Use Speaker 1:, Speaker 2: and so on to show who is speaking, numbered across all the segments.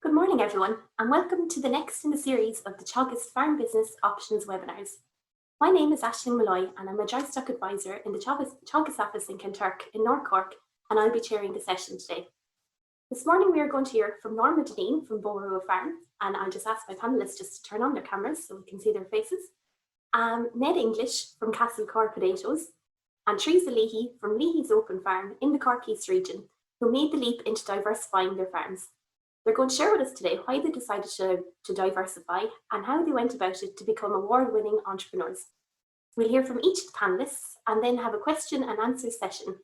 Speaker 1: Good morning, everyone, and welcome to the next in the series of the Teagasc Farm Business Options webinars. My name is Aisling Molloy, and I'm a Drystock Advisor in the Teagasc office in Kanturk in North Cork, and I'll be chairing the session today. This morning we are going to hear from Norma Dinneen from Rua Farm, and I'll just ask my panellists just to turn on their cameras so we can see their faces. Ned English from Castlecor Potatoes, and Teresa Leahy from Leahy's Open Farm in the Cork East region, who made the leap into diversifying their farms. They're going to share with us today why they decided to diversify and how they went about it to become award-winning entrepreneurs. We'll hear from each of the panellists and then have a question and answer session.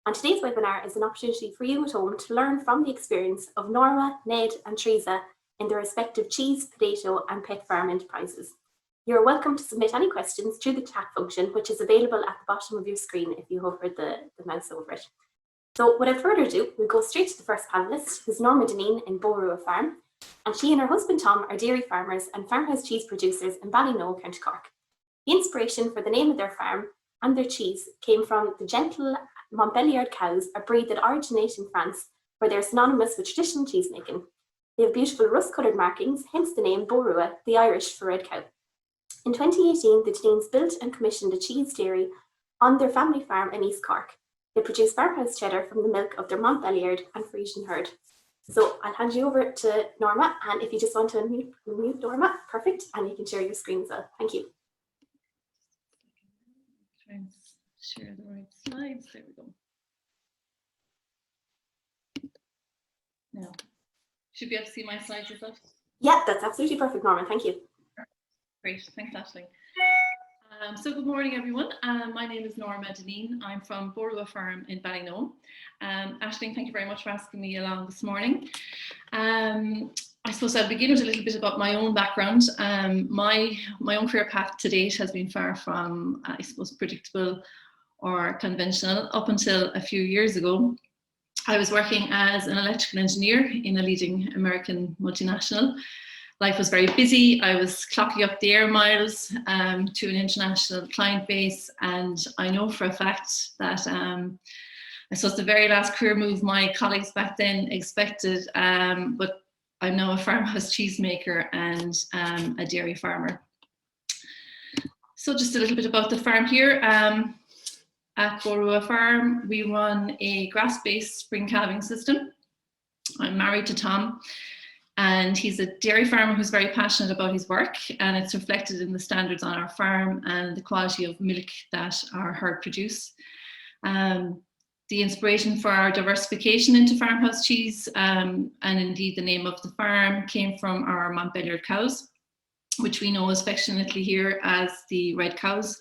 Speaker 1: And today's webinar is an opportunity for you at home to learn from the experience of Norma, Ned and Teresa in their respective cheese, potato and pet farm enterprises. You're welcome to submit any questions through the chat function, which is available at the bottom of your screen if you hover the mouse over it. So without further ado, we'll go straight to the first panellist, who's Norma Dinneen in Rua Farm. And she and her husband Tom are dairy farmers and farmhouse cheese producers in Ballynoe, County Cork. The inspiration for the name of their farm and their cheese came from the gentle Montbéliard cows, a breed that originates in France, where they're synonymous with traditional cheese making. They have beautiful rust-coloured markings, hence the name Borua, the Irish for red cow. In 2018, the Dinneens built and commissioned a cheese dairy on their family farm in East Cork. They produce farmhouse cheddar from the milk of their Montbéliard and Frisian herd. So I'll hand you over to Norma, and if you just want to unmute Norma, perfect, and you can share your screen as well. Thank you.
Speaker 2: Try and share the right slides. There we go. Now, should be able to see my slides as well?
Speaker 1: Yeah, that's absolutely perfect, Norma. Thank you.
Speaker 2: Great, thanks, Aisling. So good morning, everyone. My name is Norma Dinneen. I'm from Rua Farm in Ballynoe. Aisling, thank you very much for asking me along this morning. I suppose I'll begin with a little bit about my own background. My own career path to date has been far from, I suppose, predictable or conventional. Up until a few years ago, I was working as an electrical engineer in a leading American multinational. Life was very busy. I was clocking up the air miles to an international client base, and I know for a fact that I suppose the very last career move my colleagues back then expected, but I'm now a farmhouse cheesemaker and a dairy farmer. So just a little bit about the farm here. At Rua Farm, we run a grass-based spring calving system. I'm married to Tom, and he's a dairy farmer who's very passionate about his work, and it's reflected in the standards on our farm and the quality of milk that our herd produce. The inspiration for our diversification into farmhouse cheese, and indeed the name of the farm, came from our Montbéliard cows, which we know affectionately here as the red cows,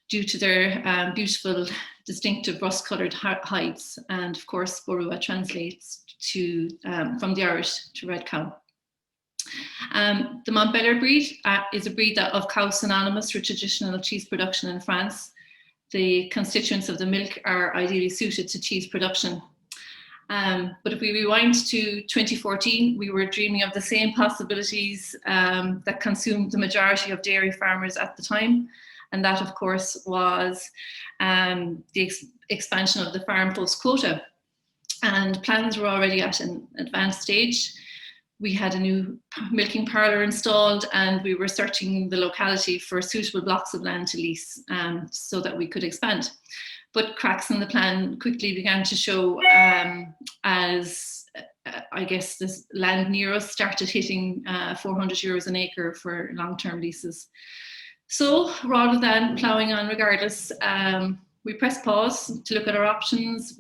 Speaker 2: due to their beautiful, distinctive rust-coloured hides. And of course, Borua translates to from the Irish to red cow. The Montbéliard breed is a breed of cow synonymous with traditional cheese production in France. The constituents of the milk are ideally suited to cheese production. But if we rewind to 2014, we were dreaming of the same possibilities that consumed the majority of dairy farmers at the time. And that, of course, was the expansion of the farm post-quota. And plans were already at an advanced stage. We had a new milking parlour installed, and we were searching the locality for suitable blocks of land to lease so that we could expand. But cracks in the plan quickly began to show as I guess this land near us started hitting €400 an acre for long-term leases. So rather than ploughing on regardless, we pressed pause to look at our options.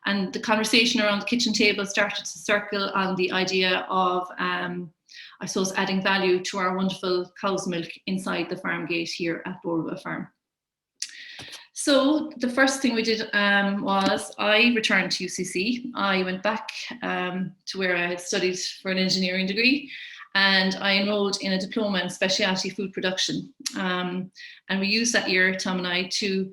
Speaker 2: And the conversation around the kitchen table started to circle on the idea of, I suppose, adding value to our wonderful cow's milk inside the farm gate here at Rua Farm. So the first thing we did was I returned to UCC. I went back to where I had studied for an engineering degree, and I enrolled in a diploma in specialty food production. And we used that year, Tom and I, to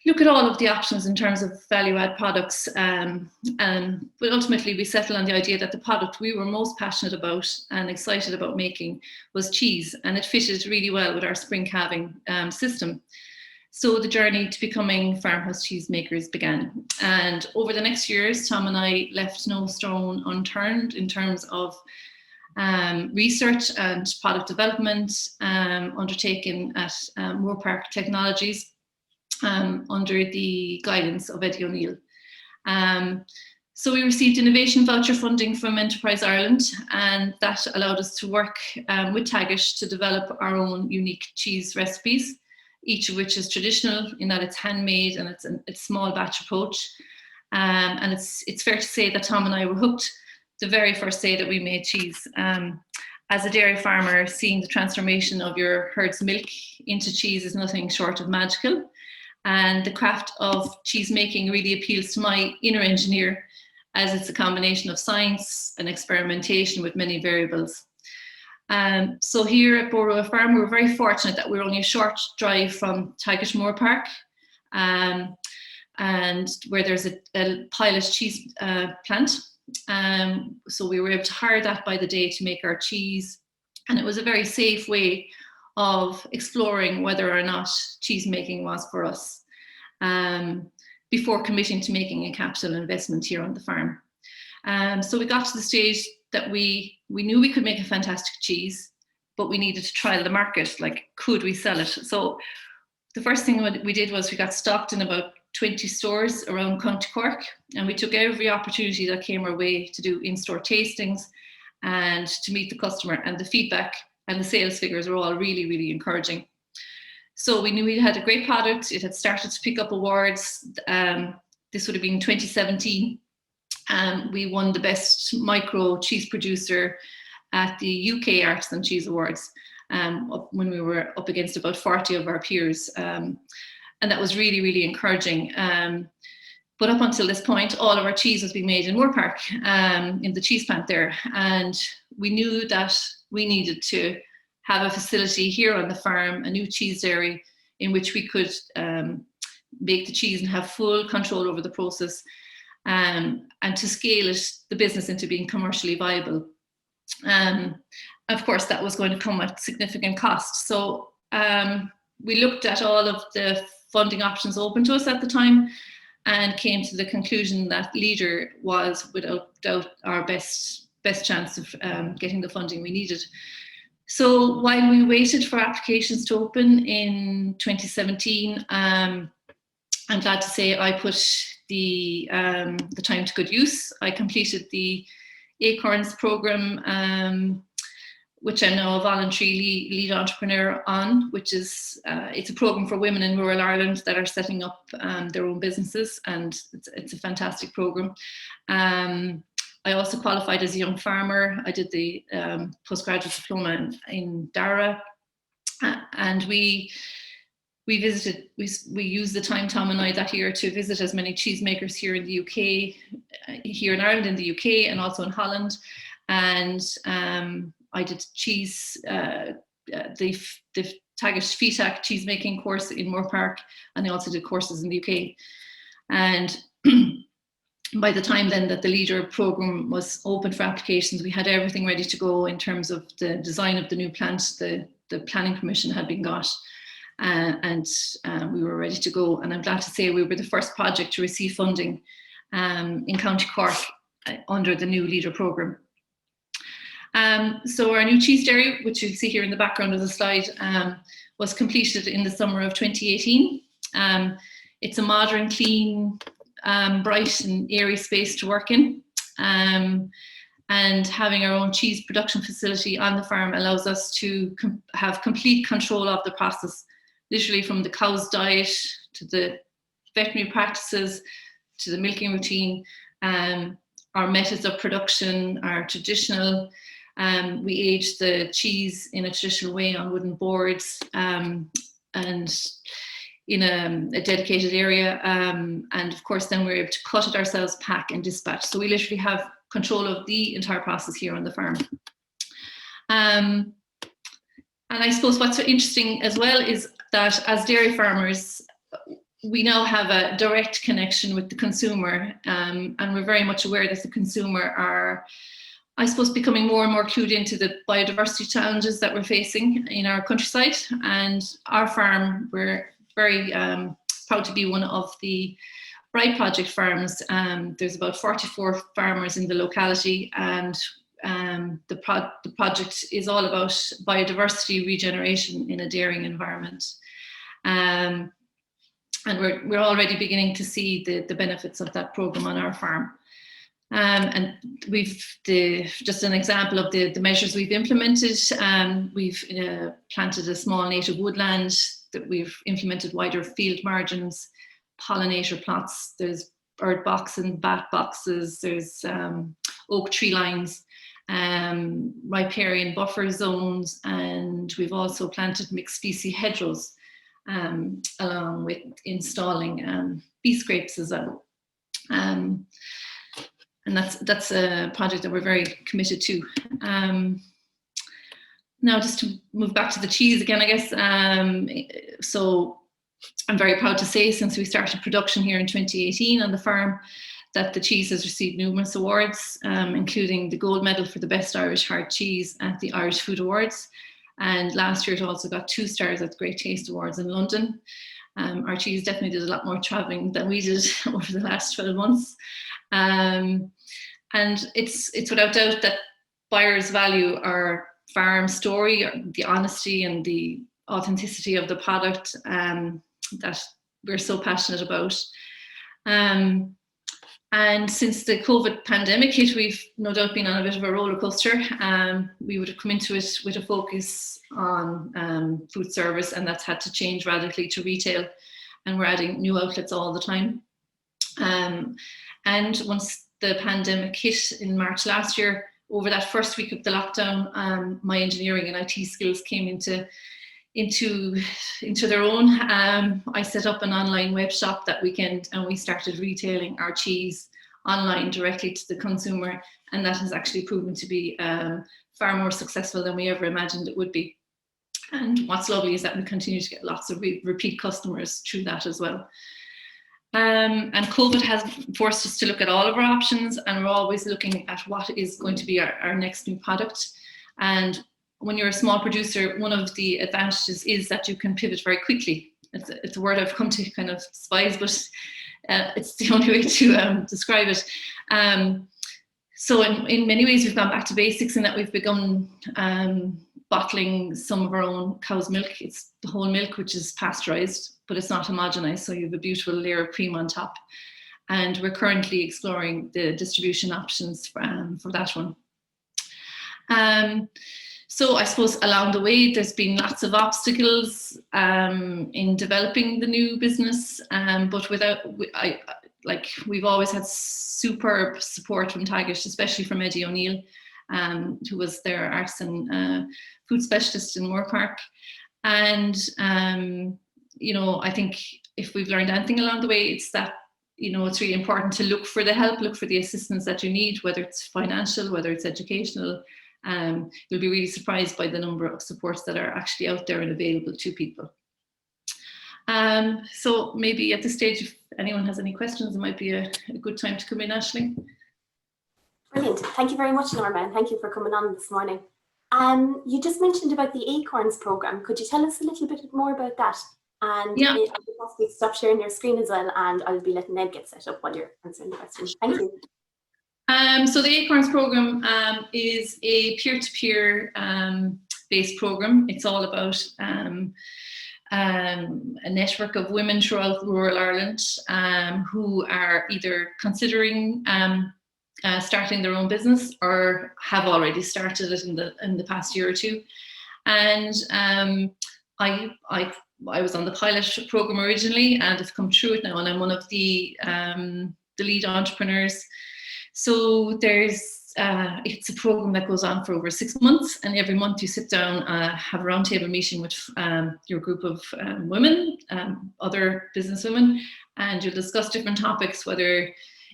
Speaker 2: look at all of the options in terms of value-add products. But ultimately, we settled on the idea that the product we were most passionate about and excited about making was cheese, and it fitted really well with our spring calving system. So the journey to becoming farmhouse cheesemakers began. And over the next years, Tom and I left no stone unturned in terms of research and product development undertaken at Moore Park Technologies under the guidance of Eddie O'Neill. So we received innovation voucher funding from Enterprise Ireland, and that allowed us to work with Teagasc to develop our own unique cheese recipes, each of which is traditional in that it's handmade and it's a small batch approach. And it's fair to say that Tom and I were hooked the very first day that we made cheese. As a dairy farmer, seeing the transformation of your herd's milk into cheese is nothing short of magical. And the craft of cheese making really appeals to my inner engineer, as it's a combination of science and experimentation with many variables. So here at Rua Farm, we're very fortunate that we're only a short drive from Teagasc Moore Park, and where there's a pilot cheese plant. So we were able to hire that by the day to make our cheese. And it was a very safe way of exploring whether or not cheese making was for us, before committing to making a capital investment here on the farm. So we got to the stage that we knew we could make a fantastic cheese, but we needed to trial the market. Like, could we sell it? So the first thing we did was we got stocked in about 20 stores around County Cork, and we took every opportunity that came our way to do in-store tastings and to meet the customer, and the feedback and the sales figures were all really, really encouraging. So we knew we had a great product. It had started to pick up awards. This would have been 2017. We won the best micro cheese producer at the UK Artisan Cheese Awards when we were up against about 40 of our peers. And that was really, really encouraging. But up until this point, all of our cheese was being made in Moore Park, in the cheese plant there. And we knew that we needed to have a facility here on the farm, a new cheese dairy, in which we could make the cheese and have full control over the process, and to scale the business into being commercially viable. Of course, that was going to come at significant cost. So we looked at all of the funding options open to us at the time and came to the conclusion that Leader was without doubt our best chance of getting the funding we needed. So while we waited for applications to open in 2017, I'm glad to say I put the time to good use. I completed the Acorns Program, which I'm now a voluntary lead entrepreneur on, which is, it's a program for women in rural Ireland that are setting up their own businesses, and it's a fantastic program. I also qualified as a young farmer. I did the postgraduate diploma in Dara, and we used the time, Tom and I, that year to visit as many cheesemakers here in the UK, here in Ireland, in the UK, and also in Holland. And I did cheese, the Teagasc FETAC cheese making course in Moore Park, and I also did courses in the UK. And by the time then that the Leader program was open for applications, we had everything ready to go in terms of the design of the new plant. The planning permission had been got, and we were ready to go. And I'm glad to say we were the first project to receive funding in County Cork under the new Leader program. So our new cheese dairy, which you'll see here in the background of the slide, was completed in the summer of 2018. It's a modern, clean, bright and airy space to work in. And having our own cheese production facility on the farm allows us to have complete control of the process, literally from the cow's diet to the veterinary practices to the milking routine. Our methods of production are traditional. We age the cheese in a traditional way on wooden boards and in a dedicated area. And of course, then we're able to cut it ourselves, pack and dispatch. So we literally have control of the entire process here on the farm. And I suppose what's so interesting as well is that as dairy farmers, we now have a direct connection with the consumer, and we're very much aware that the consumer are, I suppose, becoming more and more clued into the biodiversity challenges that we're facing in our countryside. And our farm, we're very proud to be one of the Bright Project farms. There's about 44 farmers in the locality, and the project is all about biodiversity regeneration in a dairying environment. And we're already beginning to see the benefits of that program on our farm. And we've just an example of the measures we've implemented. We've planted a small native woodland, that we've implemented wider field margins, pollinator plots, there's bird box and bat boxes, there's oak tree lines, riparian buffer zones, and we've also planted mixed species hedgerows, along with installing bee scrapes as well. And that's a project that we're very committed to. Now, just to move back to the cheese again, I guess. So I'm very proud to say, since we started production here in 2018 on the farm, that the cheese has received numerous awards, including the gold medal for the best Irish hard cheese at the Irish Food Awards. And last year it also got 2 stars at the Great Taste Awards in London. Our cheese definitely did a lot more traveling than we did over the last 12 months. And it's without doubt that buyers value our farm story, the honesty and the authenticity of the product that we're so passionate about. And since the COVID pandemic hit, we've no doubt been on a bit of a roller coaster. We would have come into it with a focus on food service, and that's had to change radically to retail, and we're adding new outlets all the time. And once the pandemic hit in March last year, over that first week of the lockdown, my engineering and IT skills came into their own. I set up an online web shop that weekend, and we started retailing our cheese online directly to the consumer, and that has actually proven to be far more successful than we ever imagined it would be. And what's lovely is that we continue to get lots of repeat customers through that as well. And COVID has forced us to look at all of our options, and we're always looking at what is going to be our next new product. And when you're a small producer, one of the advantages is that you can pivot very quickly. It's a word I've come to kind of despise, but it's the only way to describe it. So in many ways, we've gone back to basics in that we've begun bottling some of our own cow's milk. It's the whole milk, which is pasteurized, but it's not homogenized, so you have a beautiful layer of cream on top. And we're currently exploring the distribution options for that one. So I suppose along the way, there's been lots of obstacles in developing the new business, but we've always had superb support from Teagasc, especially from Eddie O'Neill, who was their arts and food specialist in Cork. And you know, I think if we've learned anything along the way, it's that, you know, it's really important to look for the help, look for the assistance that you need, whether it's financial, whether it's educational. You'll be really surprised by the number of supports that are actually out there and available to people. So maybe at this stage, if anyone has any questions, it might be a good time to come in, Aisling.
Speaker 1: Brilliant. Thank you very much, Norma, and thank you for coming on this morning. You just mentioned about the Acorns Program. Could you tell us a little bit more about that? And
Speaker 2: yeah,
Speaker 1: I'll ask you to stop sharing your screen as well, and I'll be letting Ned get set up while you're answering the questions. Thank you.
Speaker 2: So the Acorns Program is a peer-to-peer based program. It's all about a network of women throughout rural Ireland who are either considering starting their own business or have already started it in the past year or two. And I was on the pilot program originally, and I've come through it now, and I'm one of the lead entrepreneurs. So there's it's a program that goes on for over 6 months, and every month you sit down, have a roundtable meeting with your group of women, other business women, and you'll discuss different topics, whether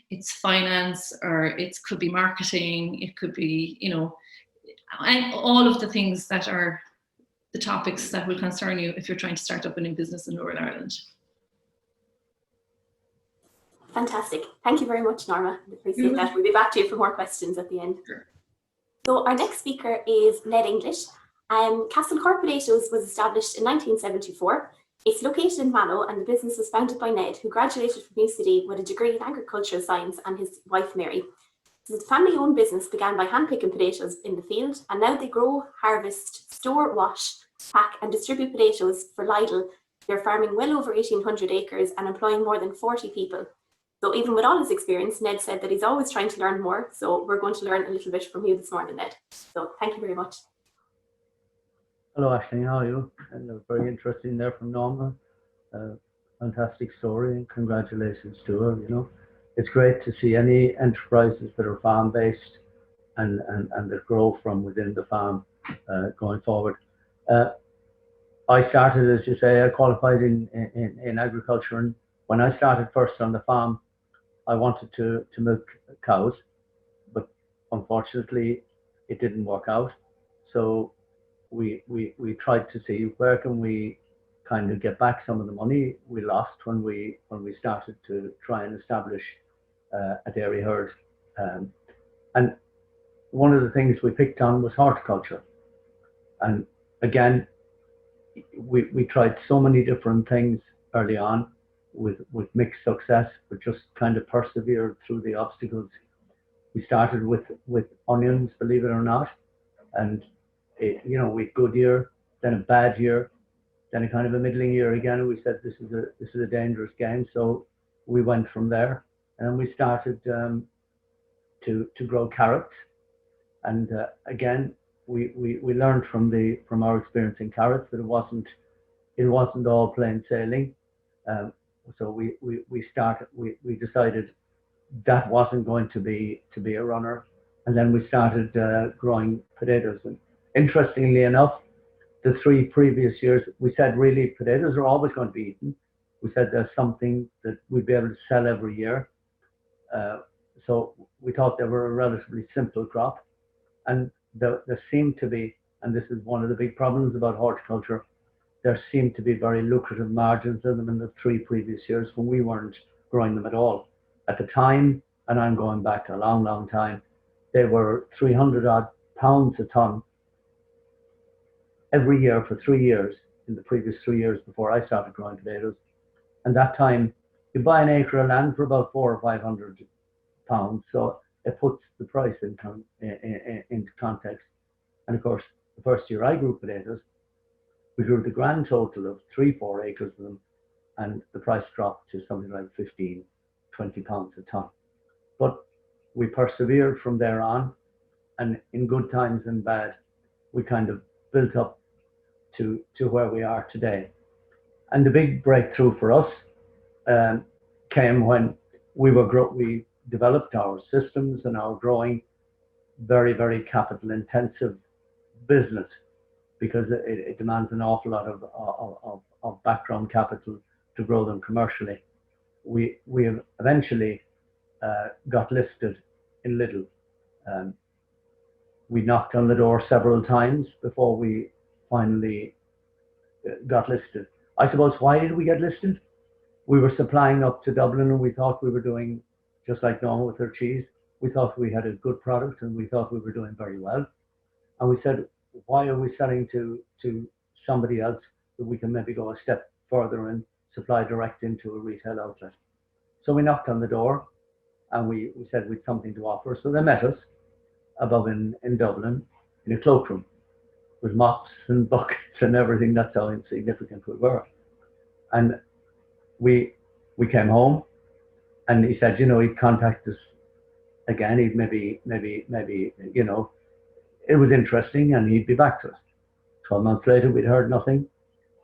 Speaker 2: it's finance or it could be marketing, it could be, you know, all of the things that are the topics that will concern you if you're trying to start up a new business in Northern Ireland.
Speaker 1: Fantastic. Thank you very much, Norma. I appreciate that. We'll be back to you for more questions at the end.
Speaker 2: Sure.
Speaker 1: So our next speaker is Ned English. Castlecor Potatoes was established in 1974. It's located in Mallow, and the business was founded by Ned, who graduated from UCD with a degree in agricultural science, and his wife Mary. The family-owned business began by hand-picking potatoes in the field, and now they grow, harvest, store, wash, pack and distribute potatoes for Lidl. They're farming well over 1,800 acres and employing more than 40 people. So even with all his experience, Ned said that he's always trying to learn more. So we're going to learn a little bit from you this morning, Ned. So thank you very much.
Speaker 3: Hello, Aisling, how are you? And very interesting there from Norma. Fantastic story, and congratulations to her. You know, it's great to see any enterprises that are farm-based and that grow from within the farm going forward. I started, as you say, I qualified in agriculture, and when I started first on the farm, I wanted to milk cows, but unfortunately, it didn't work out. So we tried to see where can we kind of get back some of the money we lost when we started to try and establish a dairy herd. And one of the things we picked on was horticulture. And again, we tried so many different things early on with mixed success, but just kind of persevered through the obstacles. We started with onions, believe it or not, and you know, we had a good year, then a bad year, then a kind of a middling year again, and we said this is a dangerous game. So we went from there, and we started to grow carrots. And again, we learned from our experience in carrots that it wasn't all plain sailing. So we decided that wasn't going to be a runner, and then we started growing potatoes. And interestingly enough, the 3 previous years, we said really potatoes are always going to be eaten. We said there's something that we'd be able to sell every year. So we thought they were a relatively simple crop. And there seemed to be, and this is one of the big problems about horticulture, there seemed to be very lucrative margins in them in the 3 previous years when we weren't growing them at all. At the time, and I'm going back a long, long time, they were 300 odd pounds a ton every year for 3 years in the previous 3 years before I started growing potatoes. And that time, you buy an acre of land for about 400 or 500 pounds. So it puts the price into context. And of course, the first year I grew potatoes, we grew the grand total of 3-4 acres of them, and the price dropped to something like 15, 20 pounds a ton. But we persevered from there on, and in good times and bad, we kind of built up to where we are today. And the big breakthrough for us came when we developed our systems and our growing very, very capital intensive business, because it demands an awful lot of background capital to grow them commercially. We have eventually got listed in Lidl. We knocked on the door several times before we finally got listed. I suppose, why did we get listed? We were supplying up to Dublin, and we thought we were doing just like Norma with her cheese. We thought we had a good product, and we thought we were doing very well. And we said, why are we selling to somebody else that we can maybe go a step further and supply direct into a retail outlet? So we knocked on the door, and we said we'd something to offer. So they met us above in Dublin in a cloakroom with mops and buckets and everything. That's how insignificant we were. And we came home, and he said, you know, he'd contact us again. He'd maybe, you know, it was interesting, and he'd be back to us. 12 months later, we'd heard nothing.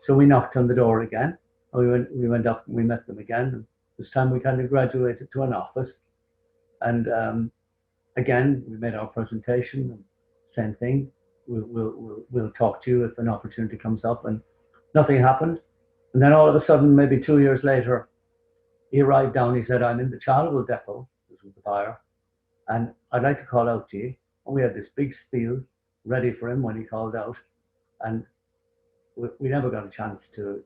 Speaker 3: So we knocked on the door again, and we went up and we met them again. And this time we kind of graduated to an office. And again, we made our presentation, and same thing. We'll talk to you if an opportunity comes up, and nothing happened. And then all of a sudden, maybe 2 years later, he arrived down. He said, I'm in the Charleville depot, this was the buyer, and I'd like to call out to you. And we had this big spiel ready for him when he called out, and we never got a chance to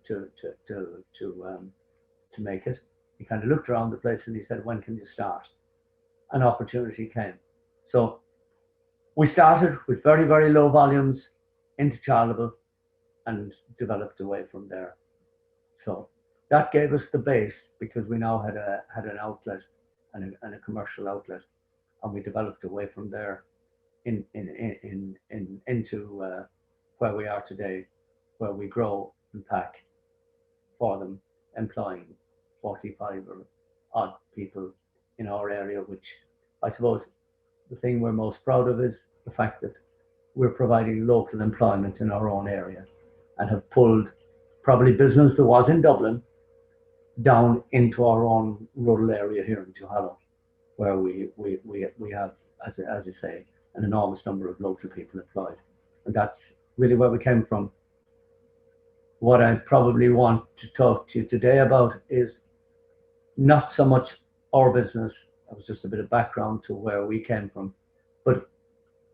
Speaker 3: make it. He kind of looked around the place and he said, when can you start? An opportunity came. So we started with very, very low volumes into Charleville and developed away from there. So that gave us the base because we now had an outlet and a commercial outlet, and we developed away from there into where we are today, where we grow and pack for them, employing 45 or odd people in our area, which I suppose the thing we're most proud of is the fact that we're providing local employment in our own area and have pulled probably business that was in Dublin down into our own rural area here in Tullov, where we have, as you say, an enormous number of local people employed. And that's really where we came from. What I probably want to talk to you today about is not so much our business, that was just a bit of background to where we came from, but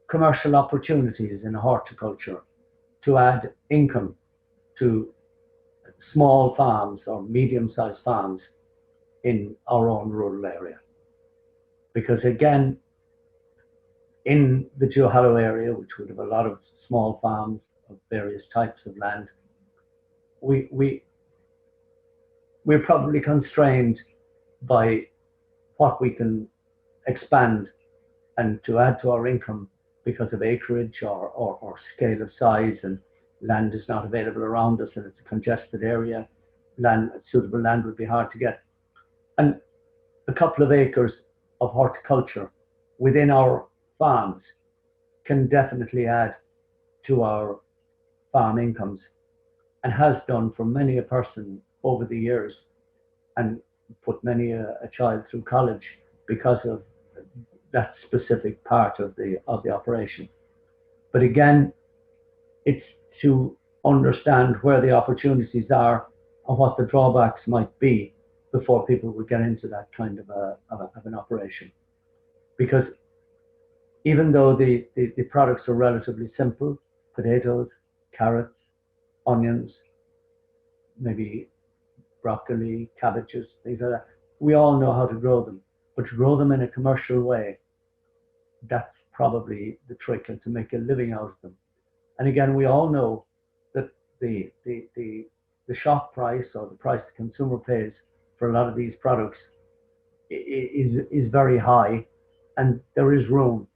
Speaker 3: commercial opportunities in horticulture to add income to small farms or medium-sized farms in our own rural area. Because again, in the Tullov area, which would have a lot of small farms of various types of land, we're probably constrained by what we can expand and to add to our income because of acreage or scale of size, and land is not available around us and it's a congested area. Suitable land would be hard to get. And a couple of acres of horticulture within our farms can definitely add to our farm incomes, and has done for many a person over the years, and put many a child through college because of that specific part of the operation. But again, it's to understand where the opportunities are and what the drawbacks might be before people would get into that kind of an operation. Because even though the products are relatively simple, potatoes, carrots, onions, maybe broccoli, cabbages, things like that, we all know how to grow them. But to grow them in a commercial way, that's probably the trick, and to make a living out of them. And again, we all know that the shop price, or the price the consumer pays for a lot of these products, is very high, and there is room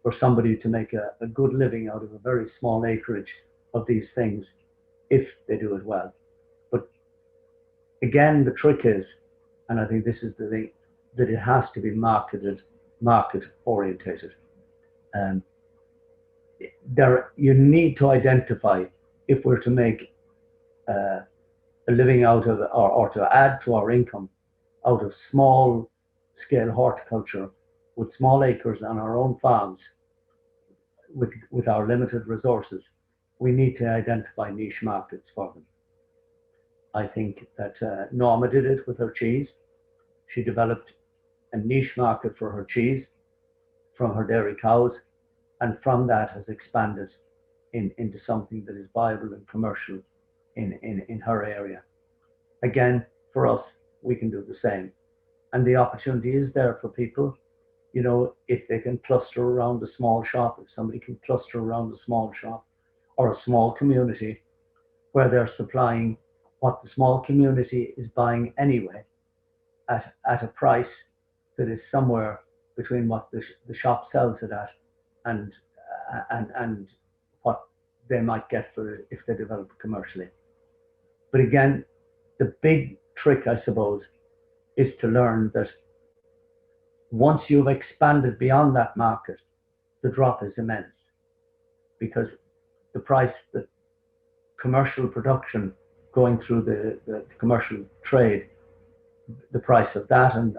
Speaker 3: for somebody to make a good living out of a very small acreage of these things if they do it well. But again, the trick is, and I think this is the thing, that it has to be market orientated. You need to identify, if we're to make a living out of, or to add to our income out of small scale horticulture with small acres on our own farms, with our limited resources, we need to identify niche markets for them. I think that Norma did it with her cheese. She developed a niche market for her cheese from her dairy cows, and from that has expanded into something that is viable and commercial in her area. Again, for us, we can do the same. And the opportunity is there for people, you know, if they can cluster around a small shop, if somebody can cluster around a small shop or a small community where they're supplying what the small community is buying anyway at a price that is somewhere between what the shop sells it at and what they might get for it if they develop it commercially. But again, the big trick, I suppose, is to learn that once you've expanded beyond that market, the drop is immense, because the price that commercial production going through the commercial trade, the price of that and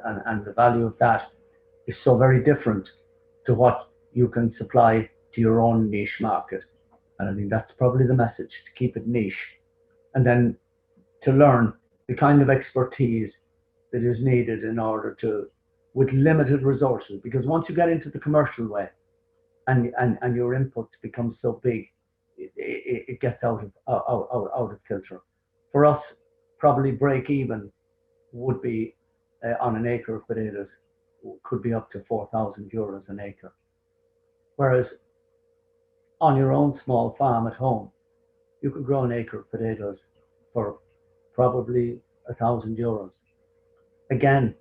Speaker 3: the value of that is so very different to what you can supply to your own niche market. And I think that's probably the message, to keep it niche, and then to learn the kind of expertise that is needed in order to, with limited resources, because once you get into the commercial way and your inputs become so big, it gets out of kilter. For us, probably break even would be on an acre of potatoes, could be up to €4,000 an acre. Whereas on your own small farm at home, you could grow an acre of potatoes for probably €1,000. Again,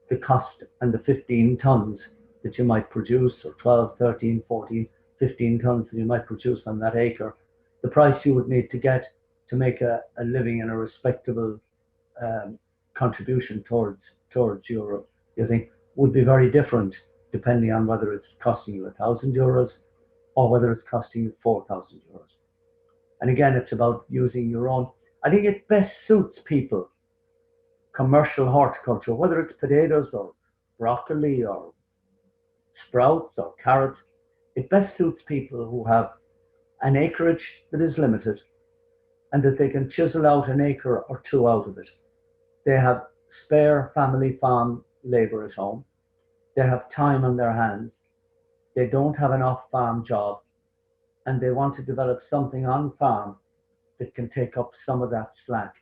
Speaker 3: the cost and the 15 tons that you might produce, or 12, 13, 14, 15 tons that you might produce on that acre, the price you would need to get to make a living and a respectable contribution towards your thing would be very different depending on whether it's costing you €1,000 or whether it's costing you €4,000. And again, it's about using your own. I think it best suits people, commercial horticulture, whether it's potatoes or broccoli or sprouts or carrots. It best suits people who have an acreage that is limited and that they can chisel out an acre or two out of it. They have spare family farm labour at home. They have time on their hands. They don't have an off-farm job, and they want to develop something on farm that can take up some of that slack.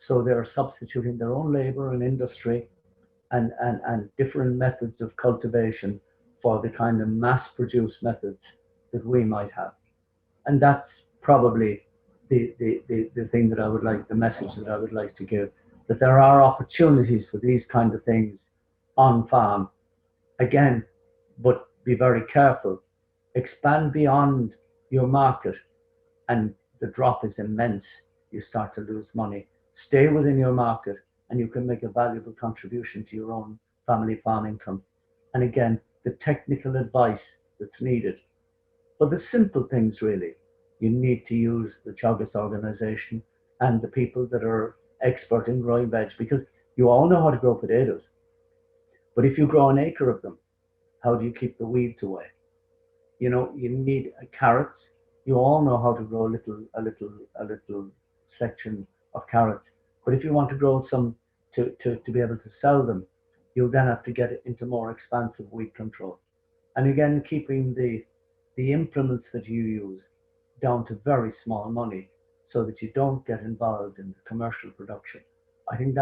Speaker 3: So they're substituting their own labour and industry and different methods of cultivation for the kind of mass-produced methods that we might have. And that's probably the thing that I would like, the message that I would like to give, that there are opportunities for these kind of things on farm. Again, but be very careful. Expand beyond your market and the drop is immense. You start to lose money. Stay within your market and you can make a valuable contribution to your own family farm income. And again, the technical advice that's needed. But the simple things really, you need to use the Teagasc organization and the people that are expert in growing veg, because you all know how to grow potatoes. But if you grow an acre of them, how do you keep the weeds away? You know, you need carrots. You all know how to grow a little section of carrots. But if you want to grow some to be able to sell them, you'll then have to get it into more expansive weed control. And again, keeping the implements that you use down to very small money so that you don't get involved in the commercial production. I think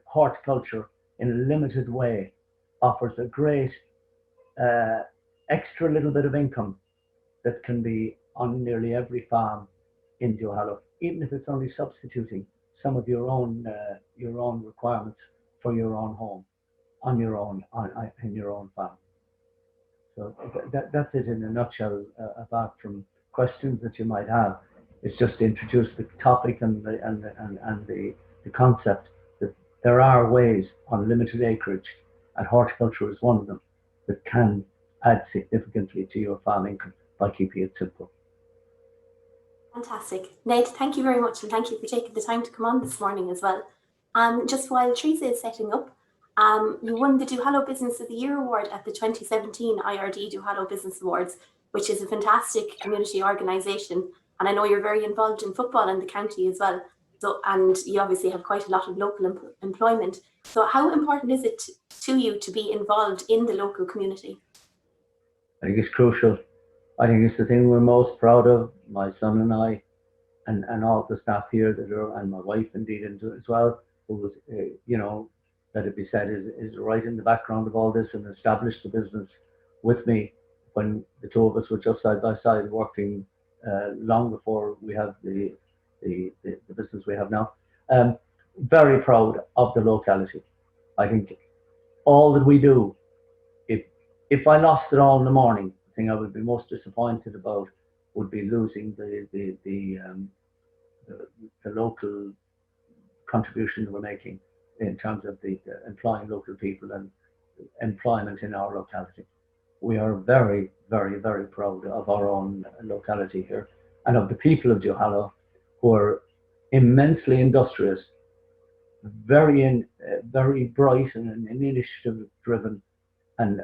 Speaker 3: horticulture in a limited way offers a great extra little bit of income that can be on nearly every farm in Duhallow, even if it's only substituting some of your own requirements for your own home in your own farm. So that's it in a nutshell. Apart from questions that you might have, it's just to introduce the topic and the concept that there are ways on limited acreage, and horticulture is one of them, that can add significantly to your farm income by keeping it simple.
Speaker 1: Fantastic. Ned, thank you very much, and thank you for taking the time to come on this morning as well. Just while Teresa is setting up, you won the Duhallow Business of the Year Award at the 2017 IRD Duhallow Business Awards, which is a fantastic community organisation. And I know you're very involved in football in the county as well. So, and you obviously have quite a lot of local employment. So how important is it to you to be involved in the local community?
Speaker 3: I think it's crucial. I think it's the thing we're most proud of, my son and I, and all the staff here that are, and my wife indeed as well, who was, let it be said, is right in the background of all this and established the business with me when the two of us were just side by side working long before we have the business we have now. Very proud of the locality. I think all that we do, if I lost it all in the morning, the thing I would be most disappointed about would be losing the local contribution we're making in terms of the employing local people and employment in our locality. We are very, very, very proud of our own locality here and of the people of Duhallow, who are immensely industrious, very bright and initiative driven, and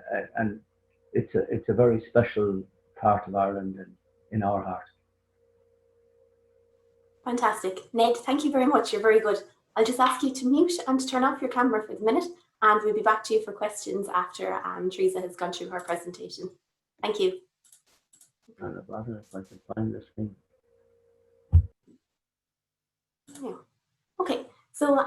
Speaker 3: it's a very special part of Ireland and in our heart.
Speaker 1: Fantastic. Ned, thank you very much. You're very good. I'll just ask you to mute and to turn off your camera for the minute, and we'll be back to you for questions after Teresa has gone through her presentation. Thank you.
Speaker 3: And if I can find this thing.
Speaker 1: Yeah. Okay, so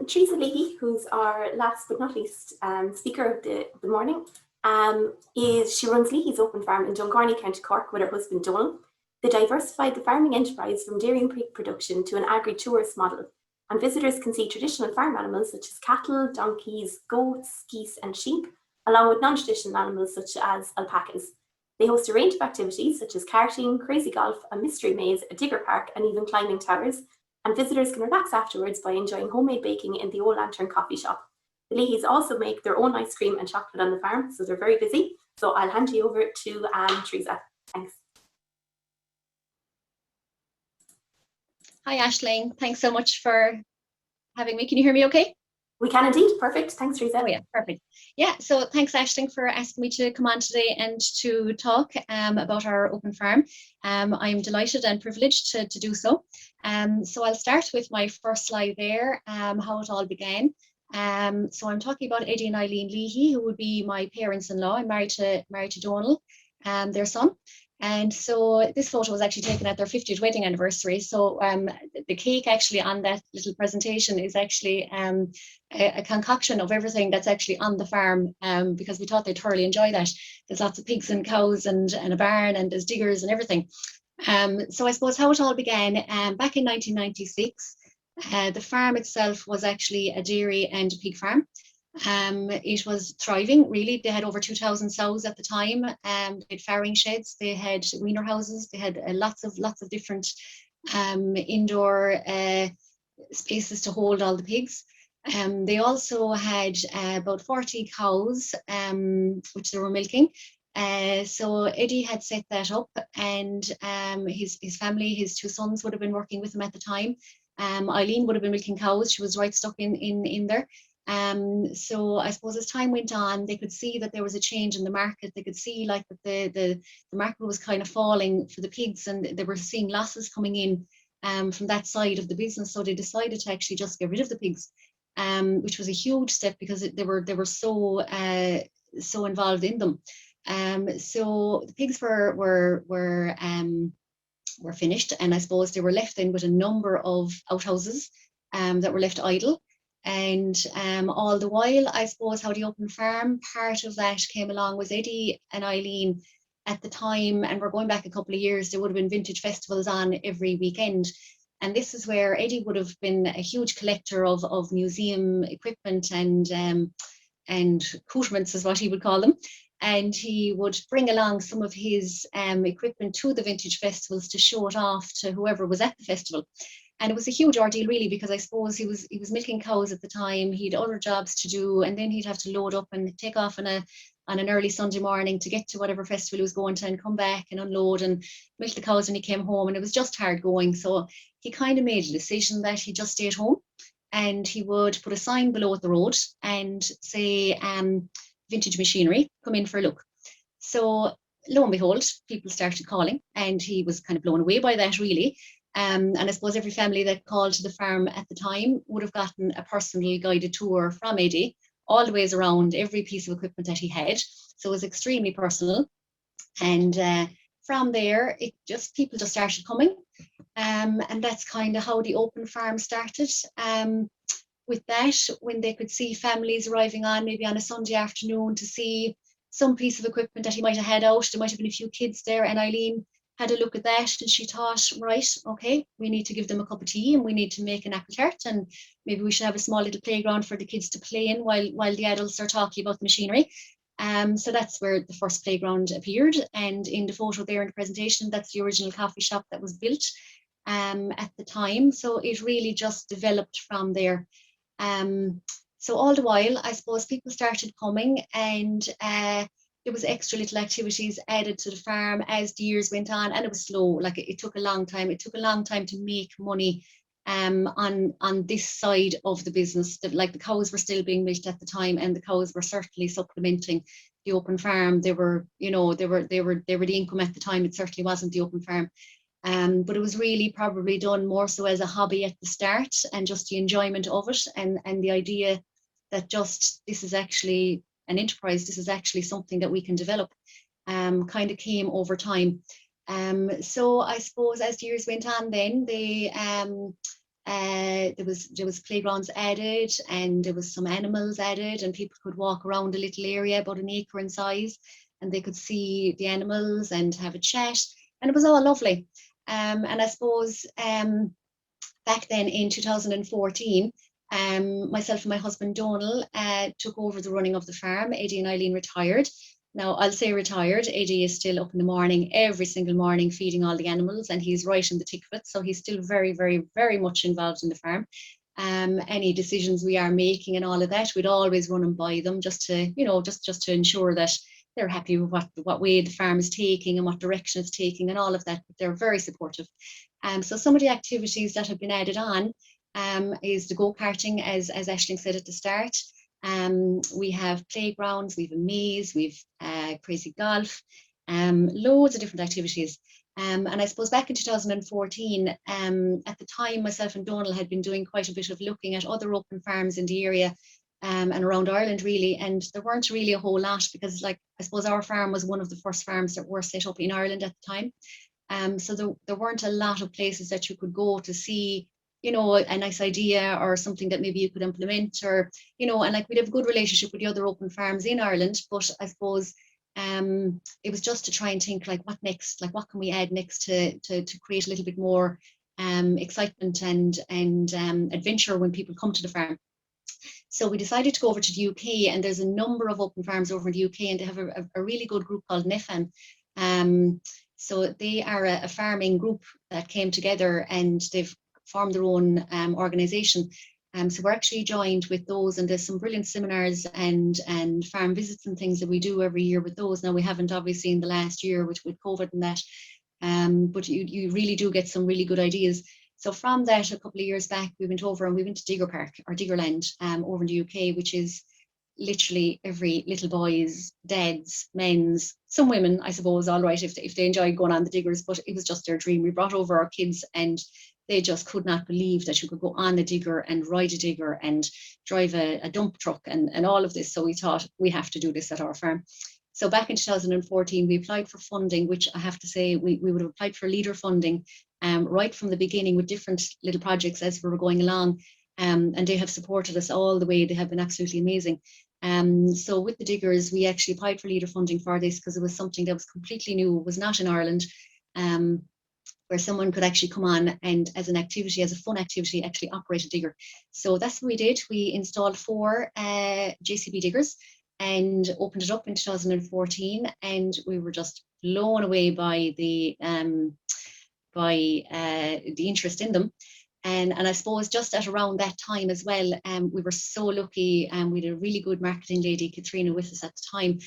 Speaker 1: Teresa Leahy, who's our last but not least speaker of the morning, she runs Leahy's Open Farm in Dungarney, County Cork, with her husband Donal. They diversified the farming enterprise from dairy and pig production to an agri-tourist model, and visitors can see traditional farm animals such as cattle, donkeys, goats, geese, and sheep, along with non-traditional animals such as alpacas. They host a range of activities such as karting, crazy golf, a mystery maze, a digger park, and even climbing towers, and visitors can relax afterwards by enjoying homemade baking in the Old Lantern coffee shop. The Leahys also make their own ice cream and chocolate on the farm, so they're very busy. So I'll hand you over to Teresa. Thanks.
Speaker 4: Hi, Aisling. Thanks so much for having me. Can you hear me okay?
Speaker 1: We can indeed. Perfect. Thanks, Teresa.
Speaker 4: Oh, yeah, perfect. Yeah, so thanks, Aisling, for asking me to come on today and to talk about our open farm. I'm delighted and privileged to do so. So I'll start with my first slide there, how it all began. So I'm talking about Eddie and Aisling Leahy, who would be my parents-in-law. I'm married to Donal, their son. And so this photo was actually taken at their 50th wedding anniversary. So the cake actually on that little presentation is actually a concoction of everything that's actually on the farm, because we thought they'd thoroughly enjoy that. There's lots of pigs and cows and a barn, and there's diggers and everything. So I suppose how it all began, back in 1996, the farm itself was actually a dairy and pig farm. It was thriving, really. They had over 2,000 sows at the time. They had farrowing sheds, they had weaner houses, they had lots of different indoor spaces to hold all the pigs. They also had about 40 cows, which they were milking. So Eddie had set that up, and his family, his two sons, would have been working with him at the time. Aisling would have been milking cows. She was right stuck in there. So I suppose as time went on, they could see that there was a change in the market. They could see like that the market was kind of falling for the pigs, and they were seeing losses coming in from that side of the business. So they decided to actually just get rid of the pigs, which was a huge step because they were so involved in them. So the pigs were finished, and I suppose they were left then with a number of outhouses that were left idle. And all the while, I suppose, how the open farm part of that came along was Eddie and Aisling at the time, and we're going back a couple of years, there would have been vintage festivals on every weekend. And this is where Eddie would have been a huge collector of museum equipment and accoutrements, is what he would call them. And he would bring along some of his equipment to the vintage festivals to show it off to whoever was at the festival. And it was a huge ordeal, really, because I suppose he was milking cows at the time. He had other jobs to do, and then he'd have to load up and take off on an early Sunday morning to get to whatever festival he was going to, and come back and unload and milk the cows when he came home. And it was just hard going. So he kind of made a decision that he'd just stay at home, and he would put a sign below at the road and say, vintage machinery, come in for a look. So lo and behold, people started calling, and he was kind of blown away by that, really. And I suppose every family that called to the farm at the time would have gotten a personal guided tour from Eddie, all the ways around every piece of equipment that he had. So it was extremely personal. And from there, people just started coming. And that's kind of how the open farm started. With that, when they could see families arriving on maybe on a Sunday afternoon to see some piece of equipment that he might have had out, there might have been a few kids there, and Aisling had a look at that, and she thought, right, okay, we need to give them a cup of tea, and we need to make an apple tart, and maybe we should have a small little playground for the kids to play in while the adults are talking about the machinery. So that's where the first playground appeared, and in the photo there in the presentation, that's the original coffee shop that was built at the time. So it really just developed from there. So all the while, I suppose people started coming, and there was extra little activities added to the farm as the years went on, and it was slow. Like it took a long time. It took a long time to make money on this side of the business. Like the cows were still being milked at the time, and the cows were certainly supplementing the open farm. They were the income at the time. It certainly wasn't the open farm. But it was really probably done more so as a hobby at the start, and just the enjoyment of it, and the idea that just this is actually an enterprise, this is actually something that we can develop, kind of came over time. So I suppose as the years went on, then there was playgrounds added, and there was some animals added, and people could walk around a little area about an acre in size, and they could see the animals and have a chat. and it was all lovely. And I suppose back then in 2014, myself and my husband Donal took over the running of the farm. Eddie and Eileen retired. Now, I'll say retired. Eddie is still up in the morning, every single morning, feeding all the animals, and he's right in the thick of it. So he's still very, very, very much involved in the farm. Any decisions we are making and all of that, we'd always run and by them, just to, you know, just to ensure that they're happy with what way the farm is taking and what direction it's taking and all of that. But they're very supportive. So some of the activities that have been added on is the go-karting, as Aisling said at the start. We have playgrounds, we have a maze, we've crazy golf, loads of different activities. And I suppose back in 2014, at the time, myself and Donal had been doing quite a bit of looking at other open farms in the area and around Ireland, really. And there weren't really a whole lot, because, like, I suppose our farm was one of the first farms that were set up in Ireland at the time. So there weren't a lot of places that you could go to see, you know, a nice idea or something that maybe you could implement, or, you know, and like we'd have a good relationship with the other open farms in Ireland, but I suppose it was just to try and think, like, what next, like what can we add next to create a little bit more excitement and adventure when people come to the farm. So we decided to go over to the UK, and there's a number of open farms over in the UK, and they have a really good group called NEFAN. So they are a farming group that came together, and they've formed their own organisation. So we're actually joined with those, and there's some brilliant seminars and farm visits and things that we do every year with those. Now, we haven't obviously in the last year with COVID and that, but you really do get some really good ideas. So from that, a couple of years back, we went over and we went to Digger Park, or Diggerland, over in the UK, which is literally every little boy's, dad's, men's, some women, I suppose, all right, if they enjoy going on the diggers, but it was just their dream. We brought over our kids, and they just could not believe that you could go on a digger and ride a digger and drive a dump truck and all of this. So we thought, we have to do this at our farm. So back in 2014, we applied for funding, which I have to say, we would have applied for leader funding right from the beginning with different little projects as we were going along. And they have supported us all the way. They have been absolutely amazing. So with the diggers, we actually applied for leader funding for this because it was something that was completely new, was not in Ireland, where someone could actually come on and as an activity, as a fun activity, actually operate a digger. So that's what we did. We installed 4 JCB diggers and opened it up in 2014, and we were just blown away by the interest in them. And I suppose just at around that time as well, we were so lucky, and we had a really good marketing lady, Katrina, with us at the time.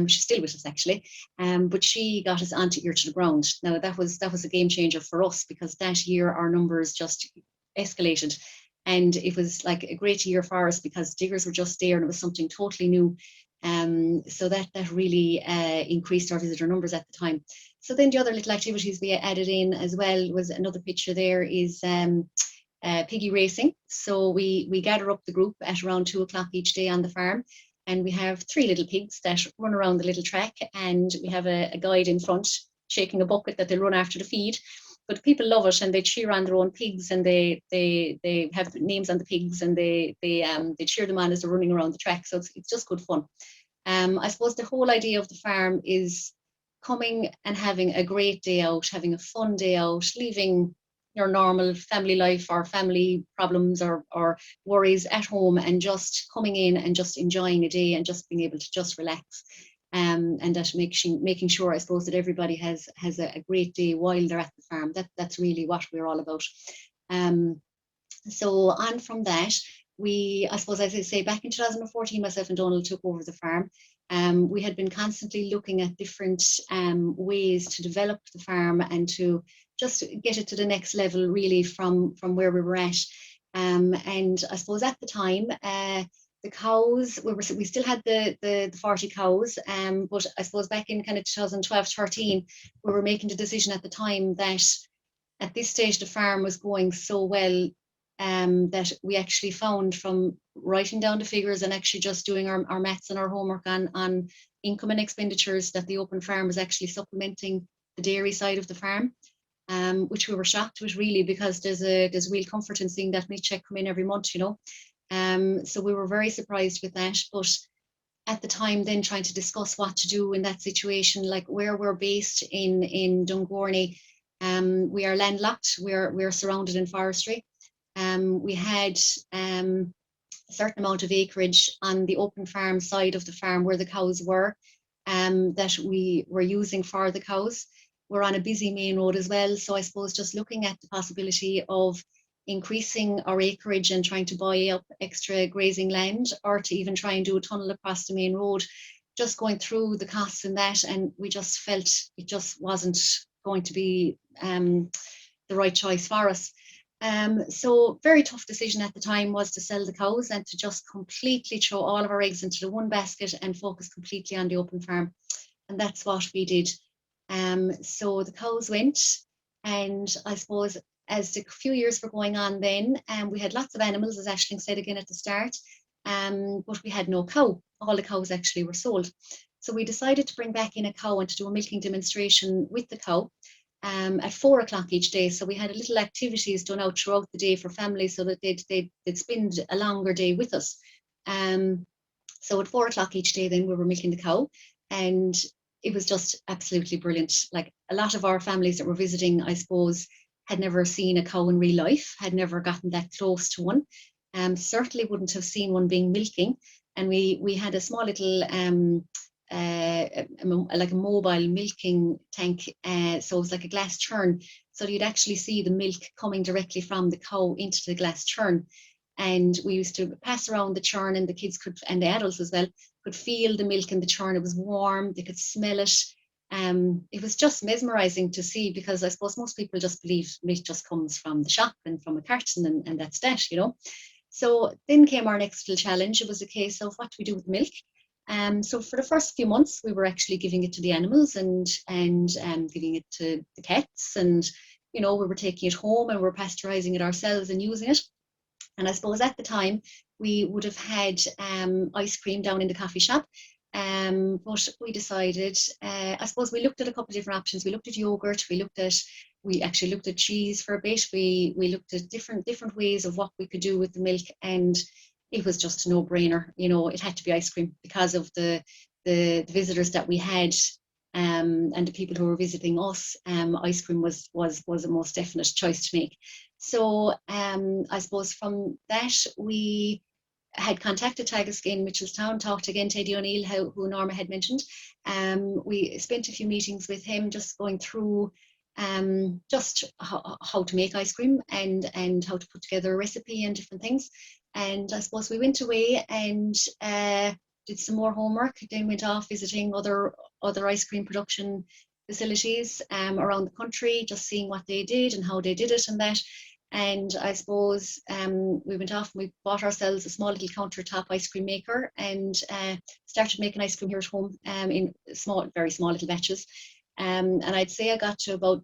Speaker 4: She's still with us actually, but she got us onto Ear to the Ground. Now that was a game changer for us, because that year our numbers just escalated, and it was like a great year for us because diggers were just there and it was something totally new. So that really increased our visitor numbers at the time. So then the other little activities we added in as well was, another picture there is Piggy Racing. So we gather up the group at around 2 o'clock each day on the farm, and we have 3 little pigs that run around the little track, and we have a guide in front shaking a bucket that they'll run after the feed. But people love it, and they cheer on their own pigs, and they have names on the pigs, and they cheer them on as they're running around the track. So it's just good fun. I suppose the whole idea of the farm is coming and having a great day out, having a fun day out, leaving your normal family life or family problems or worries at home, and just coming in and just enjoying a day and just being able to just relax. And that making sure, I suppose, that everybody has a great day while they're at the farm. That's really what we're all about. So on from that, I suppose, as I say, back in 2014, myself and Donal took over the farm. We had been constantly looking at different ways to develop the farm and to just get it to the next level, really, from where we were at. And I suppose at the time, the cows, we still had the 40 cows, but I suppose back in kind of 2012-13, we were making the decision at the time that at this stage the farm was going so well, that we actually found, from writing down the figures and actually just doing our maths and our homework on income and expenditures, that the open farm was actually supplementing the dairy side of the farm, which we were shocked with, really, because there's real comfort in seeing that milk check come in every month, you know. So we were very surprised with that. But at the time then trying to discuss what to do in that situation, like where we're based in Dungourney. We are landlocked, we're surrounded in forestry. We had a certain amount of acreage on the open farm side of the farm where the cows were, that we were using for the cows. We're on a busy main road as well, so I suppose just looking at the possibility of increasing our acreage and trying to buy up extra grazing land, or to even try and do a tunnel across the main road, just going through the costs and that, and we just felt it just wasn't going to be the right choice for us. So very tough decision at the time was to sell the cows and to just completely throw all of our eggs into the one basket and focus completely on the open farm. And that's what we did. So the cows went, and I suppose as the few years were going on then, we had lots of animals, as Aisling said again at the start, but we had no cow. All the cows actually were sold. So we decided to bring back in a cow and to do a milking demonstration with the cow at 4 o'clock each day. So we had little activities done out throughout the day for families so that they'd spend a longer day with us. So at 4 o'clock each day then we were milking the cow, and it was just absolutely brilliant. Like a lot of our families that were visiting, I suppose, had never seen a cow in real life, had never gotten that close to one, certainly wouldn't have seen one being milking. And we had a small little like a mobile milking tank, so it was like a glass churn, so you'd actually see the milk coming directly from the cow into the glass churn. And we used to pass around the churn, and the kids could, and the adults as well, could feel the milk in the churn. It was warm, they could smell it. It was just mesmerizing to see, because I suppose most people just believe milk just comes from the shop and from a carton, and that's that, you know. So then came our next little challenge. It was a case of what do we do with the milk? So for the first few months, we were actually giving it to the animals and giving it to the cats, and you know, we were taking it home and we were pasteurizing it ourselves and using it. And I suppose at the time we would have had ice cream down in the coffee shop, but we decided, I suppose we looked at a couple of different options. We looked at yogurt, we actually looked at cheese for a bit. We looked at different ways of what we could do with the milk, and it was just a no-brainer. You know, it had to be ice cream because of the visitors that we had, and the people who were visiting us. Ice cream was a most definite choice to make. So I suppose from that we had contacted Teagasc in Mitchelstown, talked again to Eddie O'Neill, who Norma had mentioned. We spent a few meetings with him, just going through just how to make ice cream and how to put together a recipe and different things. And I suppose we went away and did some more homework, then went off visiting other ice cream production facilities around the country, just seeing what they did and how they did it and that. And I suppose we went off and we bought ourselves a small little countertop ice cream maker, and started making ice cream here at home in very small little batches. And I'd say I got to about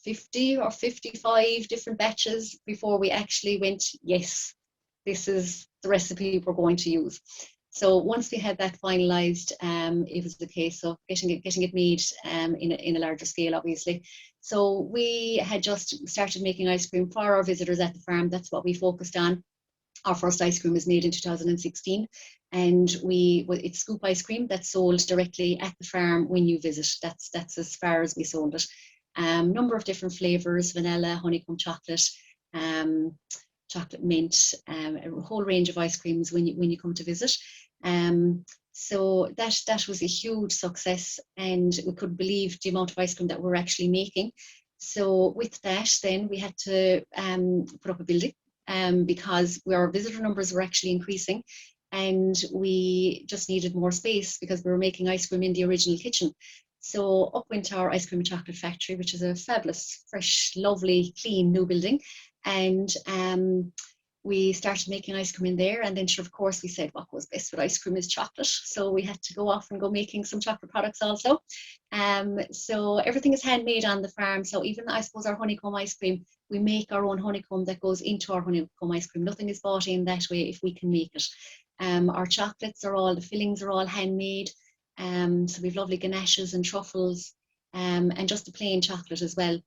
Speaker 4: 50 or 55 different batches before we actually went, yes, this is the recipe we're going to use. So once we had that finalized, it was the case of getting it made in a larger scale, obviously. So we had just started making ice cream for our visitors at the farm. That's what we focused on. Our first ice cream was made in 2016, and it's scoop ice cream that's sold directly at the farm when you visit. That's as far as we sold it. Number of different flavors: vanilla, honeycomb chocolate, chocolate mint, a whole range of ice creams when you come to visit. So that was a huge success, and we couldn't believe the amount of ice cream that we're actually making. So with that, then we had to put up a building, because our visitor numbers were actually increasing, and we just needed more space because we were making ice cream in the original kitchen. So up went our ice cream and chocolate factory, which is a fabulous, fresh, lovely, clean new building. And we started making ice cream in there, and then of course we said what goes best with ice cream is chocolate, so we had to go off and go making some chocolate products also. So everything is handmade on the farm. So even I suppose our honeycomb ice cream, we make our own honeycomb that goes into our honeycomb ice cream. Nothing is bought in that way if we can make it. Our chocolates the fillings are all handmade. So we've lovely ganaches and truffles, and just the plain chocolate as well.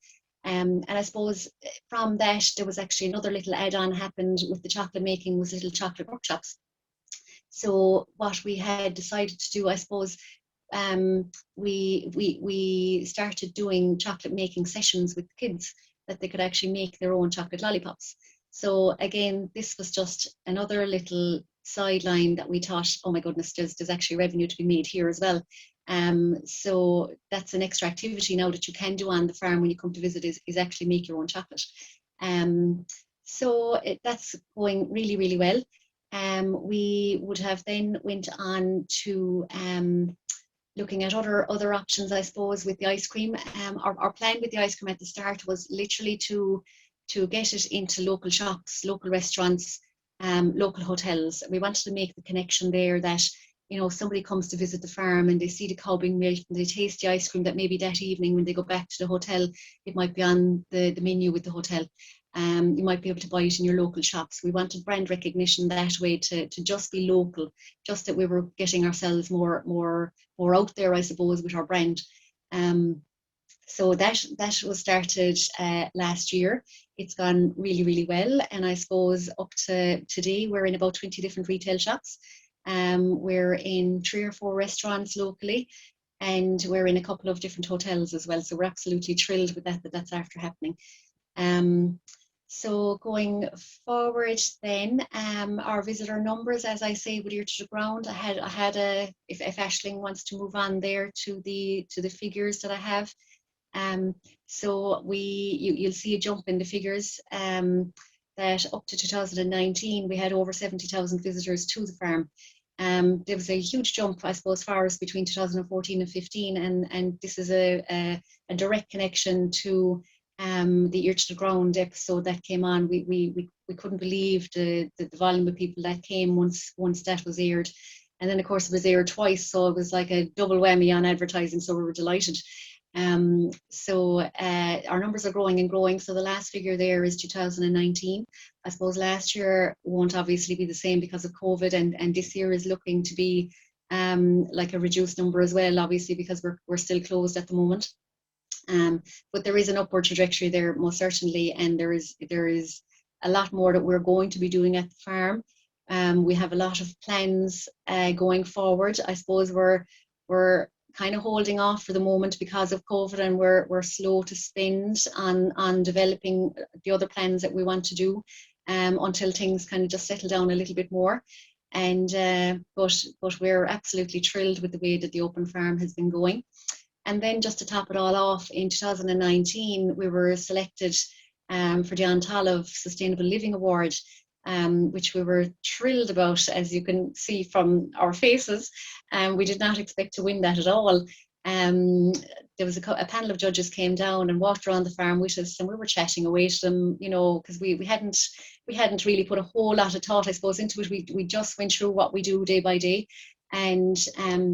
Speaker 4: And I suppose from that, there was actually another little add-on happened with the chocolate making, was little chocolate workshops. So what we had decided to do, I suppose, we started doing chocolate making sessions with kids, that they could actually make their own chocolate lollipops. So again, this was just another little sideline that we thought, oh my goodness, there's actually revenue to be made here as well. So that's an extra activity now that you can do on the farm when you come to visit, is actually make your own chocolate. So that's going really, really well. We would have then went on to looking at other options, I suppose, with the ice cream. Our plan with the ice cream at the start was literally to get it into local shops, local restaurants, local hotels. We wanted to make the connection there that, you know, somebody comes to visit the farm and they see the cow being milked and they taste the ice cream, that maybe that evening when they go back to the hotel, it might be on the menu with the hotel. You might be able to buy it in your local shops. We wanted brand recognition that way, to just be local, just that we were getting ourselves more out there, I suppose, with our brand. So that was started last year. It's gone really, really well. And I suppose up to today, we're in about 20 different retail shops. We're in 3 or 4 restaurants locally, and we're in a couple of different hotels as well. So we're absolutely thrilled with that's after happening. So going forward then, our visitor numbers, as I say, with ear to the ground, if Aisling wants to move on there to the figures that I have. So you'll see a jump in the figures, that up to 2019, we had over 70,000 visitors to the farm. There was a huge jump, I suppose, for us between 2014 and 15, and this is a direct connection to the ear to the ground episode that came on. We couldn't believe the volume of people that came once that was aired, and then of course it was aired twice, so it was like a double whammy on advertising. So we were delighted. So our numbers are growing and growing. So the last figure there is 2019. I suppose last year won't obviously be the same because of COVID, and this year is looking to be like a reduced number as well, obviously, because we're still closed at the moment. But there is an upward trajectory there, most certainly, and there is a lot more that we're going to be doing at the farm. We have a lot of plans going forward. I suppose we're kind of holding off for the moment because of COVID, and we're slow to spend on developing the other plans that we want to do until things kind of just settle down a little bit more. And but we're absolutely thrilled with the way that the open farm has been going. And then just to top it all off, in 2019, we were selected for the Tullov Sustainable Living Award, which we were thrilled about, as you can see from our faces. We did not expect to win that at all. There was a panel of judges came down and walked around the farm with us, and we were chatting away to them, you know, because we hadn't really put a whole lot of thought, I suppose, into it. We just went through what we do day by day, and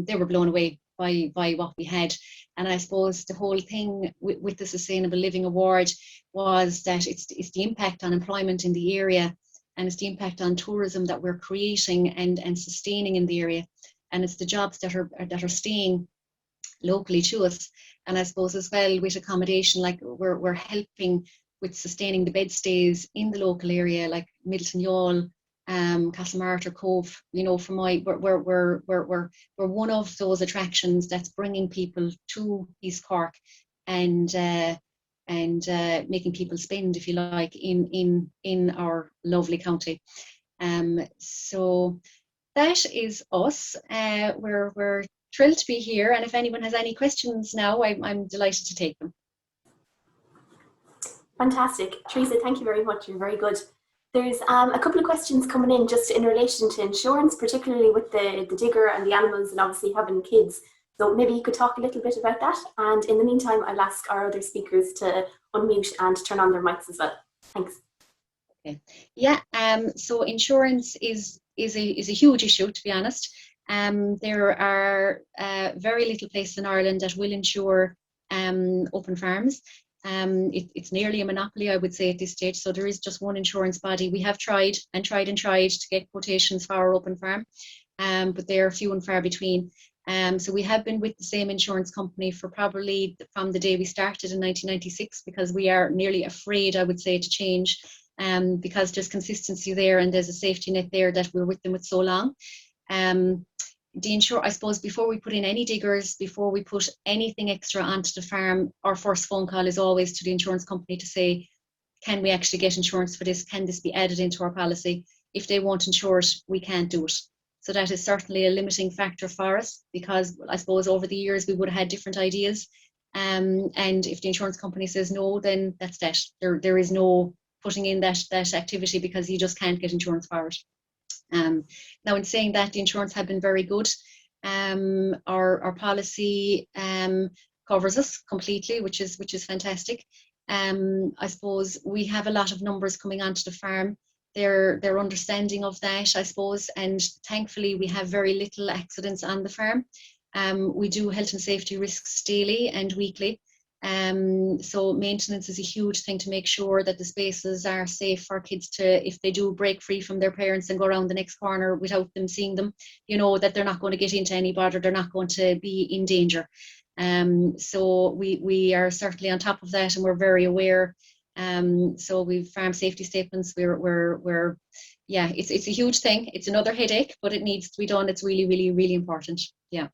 Speaker 4: they were blown away by what we had. And I suppose the whole thing with the Sustainable Living Award was that it's the impact on employment in the area, and it's the impact on tourism that we're creating and sustaining in the area, and it's the jobs that are staying locally to us. And I suppose as well with accommodation, like we're helping with sustaining the bed stays in the local area, like Middleton Youghal, Castlemartyr Cove. You know, we're one of those attractions that's bringing people to East Cork and making people spend, if you like, in our lovely county. So that is us. We're thrilled to be here, and if anyone has any questions now, I'm delighted to take them.
Speaker 1: Fantastic. Teresa, thank you very much. You're very good. There's a couple of questions coming in just in relation to insurance, particularly with the digger and the animals, and obviously having kids. So maybe you could talk a little bit about that. And in the meantime, I'll ask our other speakers to unmute and turn on their mics as well. Thanks.
Speaker 4: Okay. Yeah. So insurance is a huge issue, to be honest. There are very little places in Ireland that will insure open farms. It's nearly a monopoly, I would say, at this stage. So there is just one insurance body. We have tried to get quotations for our open farm, but they are few and far between. So we have been with the same insurance company for probably from the day we started in 1996, because we are nearly afraid, I would say, to change, because there's consistency there and there's a safety net there that we're with them with so long. I suppose before we put in any diggers, before we put anything extra onto the farm, our first phone call is always to the insurance company to say, can we actually get insurance for this? Can this be added into our policy? If they won't insure it, we can't do it. So that is certainly a limiting factor for us, because I suppose over the years we would have had different ideas. And if the insurance company says no, then that's that. There is no putting in that activity, because you just can't get insurance for it. Now, in saying that, the insurance have been very good. Our policy covers us completely, which is fantastic. I suppose we have a lot of numbers coming onto the farm. They're understanding of that, I suppose, and thankfully we have very little accidents on the farm. We do health and safety risks daily and weekly. So maintenance is a huge thing to make sure that the spaces are safe for kids to, if they do break free from their parents and go around the next corner without them seeing them, you know, that they're not going to get into any bother, they're not going to be in danger. So we are certainly on top of that, and we're very aware. So we've farm safety statements. We're yeah, it's a huge thing. It's another headache, but it needs to be done. It's really, really, really important. Yeah.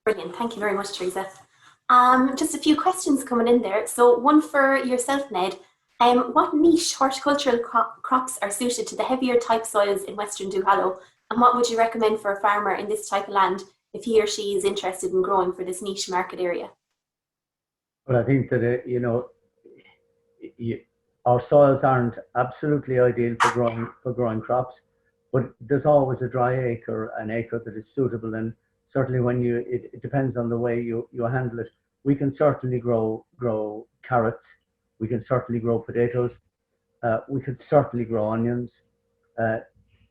Speaker 1: Brilliant. Thank you very much, Teresa. Just a few questions coming in there. So one for yourself, Ned. What niche horticultural crops are suited to the heavier type soils in Western Duhallow? And what would you recommend for a farmer in this type of land if he or she is interested in growing for this niche market area?
Speaker 3: Well, I think that, you know, our soils aren't absolutely ideal for growing crops, but there's always a dry acre, an acre that is suitable. And certainly when it depends on the way you handle it. We can certainly grow carrots. We can certainly grow potatoes. We could certainly grow onions.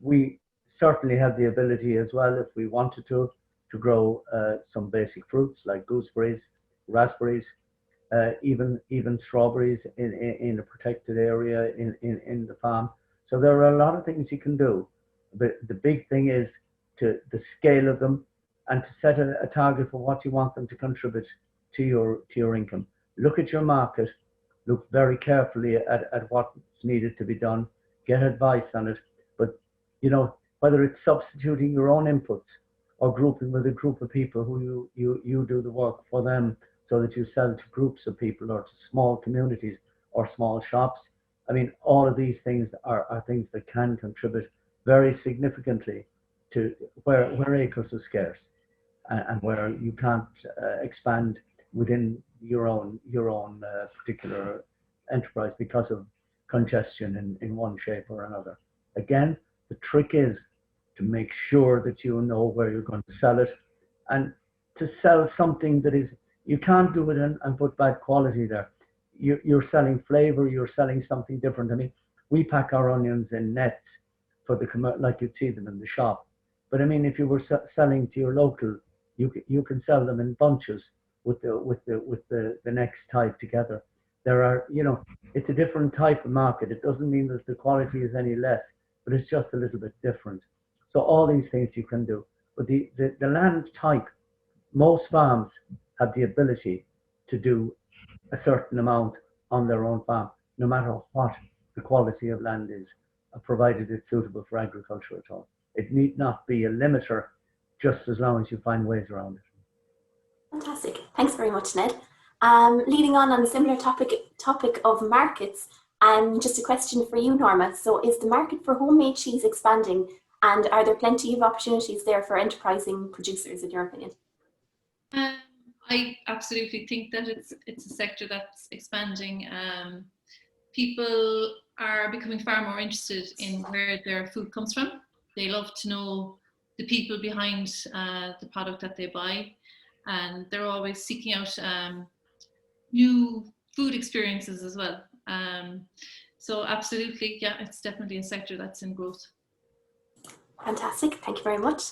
Speaker 3: We certainly have the ability as well, if we wanted to grow some basic fruits like gooseberries, raspberries, even strawberries in a protected area in the farm. So there are a lot of things you can do. But the big thing is the scale of them, and to set a target for what you want them to contribute to your income. Look at your market, look very carefully at what's needed to be done, get advice on it. But, you know, whether it's substituting your own inputs or grouping with a group of people who you do the work for them, so that you sell to groups of people or to small communities or small shops. I mean, all of these things are things that can contribute very significantly to where acres are scarce and where you can't expand within your own particular enterprise because of congestion in one shape or another. Again, the trick is to make sure that you know where you're going to sell it, and to sell something that is, you can't do it and put bad quality there. You're selling flavor, you're selling something different. I mean, we pack our onions in nets for like you'd see them in the shop. But I mean, if you were selling to your local, you can sell them in bunches with the next type together. There are, you know, it's a different type of market. It doesn't mean that the quality is any less, but it's just a little bit different. So all these things you can do. But the land type, most farms have the ability to do a certain amount on their own farm, no matter what the quality of land is, provided it's suitable for agriculture at all. It need not be a limiter, just as long as you find ways around it.
Speaker 1: Fantastic. Thanks very much, Ned. Leading on a similar topic of markets, just a question for you, Norma. So is the market for homemade cheese expanding, and are there plenty of opportunities there for enterprising producers, in your opinion?
Speaker 2: I absolutely think that it's a sector that's expanding. People are becoming far more interested in where their food comes from. They love to know the people behind the product that they buy, and they're always seeking out new food experiences as well. So absolutely, yeah, it's definitely a sector that's in growth.
Speaker 1: Fantastic, thank you very much.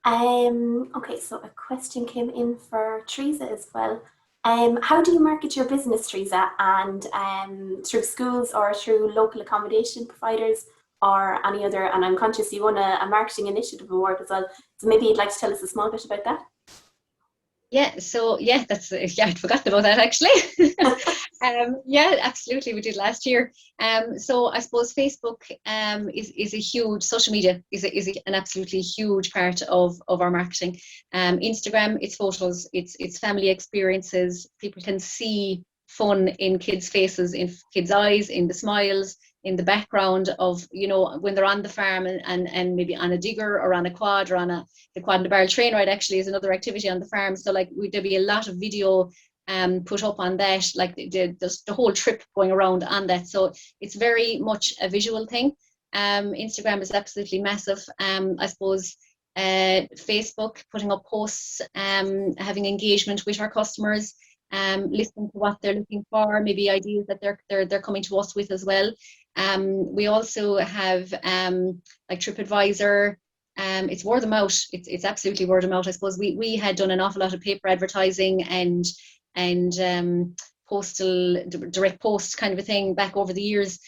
Speaker 1: Okay, so a question came in for Teresa as well. How do you market your business, Teresa, and through schools or through local accommodation providers or any other? And I'm conscious you won a marketing initiative award as well, so maybe you'd like to tell us a small bit about that.
Speaker 4: Yeah, so yeah, that's I'd forgotten about that actually. Yeah, absolutely, we did last year. So I suppose Facebook is a huge social media is an absolutely huge part of our marketing. Instagram, it's photos, it's family experiences. People can see fun in kids' faces, in kids' eyes, in the smiles, in the background of, you know, when they're on the farm and maybe on a digger or on a quad or on the quad and the barrel train ride actually is another activity on the farm. So like there'll be a lot of video put up on that, like the whole trip going around on that. So it's very much a visual thing. Instagram is absolutely massive. I suppose Facebook, putting up posts, having engagement with our customers, listening to what they're looking for, maybe ideas that they're coming to us with as well. We also have like TripAdvisor. It's word of mouth. It's absolutely word of mouth. I suppose we had done an awful lot of paper advertising and postal direct post kind of a thing back over the years.